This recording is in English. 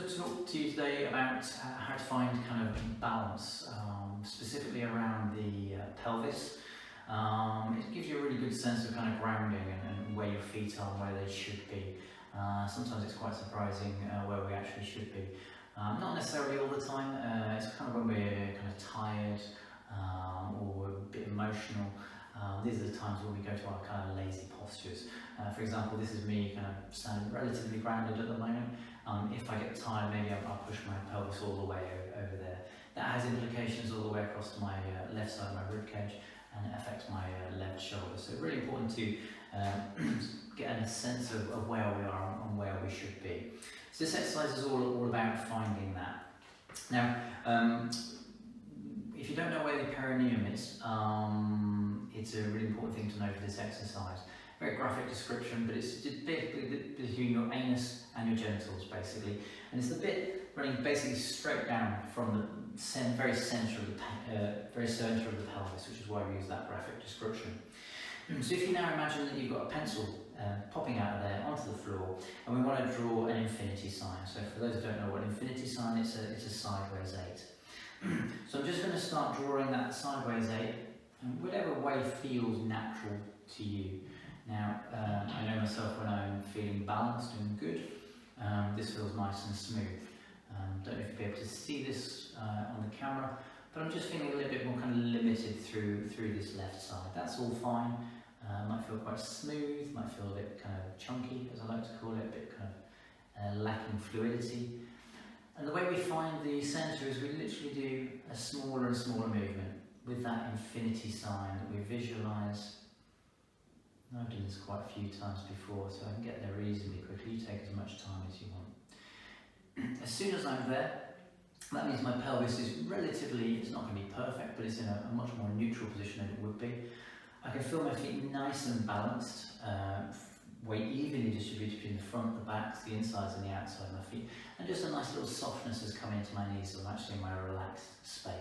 to talk to you today about how to find kind of balance, specifically around the pelvis. It gives you a really good sense of kind of grounding and where your feet are and where they should be. Sometimes it's quite surprising where we actually should be. Not necessarily all the time. It's kind of when we're kind of tired or we're a bit emotional. These are the times when we go to our kind of lazy postures. For example, this is me kind of standing relatively grounded at the moment. If I get tired, maybe I'll push my pelvis all the way over there. That has implications all the way across to my left side of my rib cage, and it affects my left shoulder. So really important to get a sense of where we are and where we should be. So this exercise is all about finding that. Now, if you don't know where the perineum is, it's a really important thing to know for this exercise. Very graphic description, but it's basically between your anus and your genitals, basically. And it's the bit running basically straight down from the very centre of the pelvis, which is why we use that graphic description. So if you now imagine that you've got a pencil popping out of there onto the floor, and we want to draw an infinity sign. So for those who don't know what an infinity sign is, it's a sideways 8. So I'm just going to start drawing that sideways 8, and whatever way feels natural to you. Now, I know myself when I'm feeling balanced and good, this feels nice and smooth. Don't know if you'll be able to see this on the camera, but I'm just feeling a little bit more kind of limited through this left side. That's all fine. Might feel quite smooth, might feel a bit kind of chunky, as I like to call it, a bit kind of lacking fluidity. And the way we find the centre is we literally do a smaller and smaller movement with that infinity sign that we visualise. I've done this quite a few times before, so I can get there reasonably quickly. You take as much time as you want. As soon as I'm there, that means my pelvis is relatively, it's not going to be perfect, but it's in a much more neutral position than it would be. I can feel my feet nice and balanced, weight evenly distributed between the front, the backs, the insides and the outside of my feet, and just a nice little softness has come into my knees, so I'm actually in my relaxed space.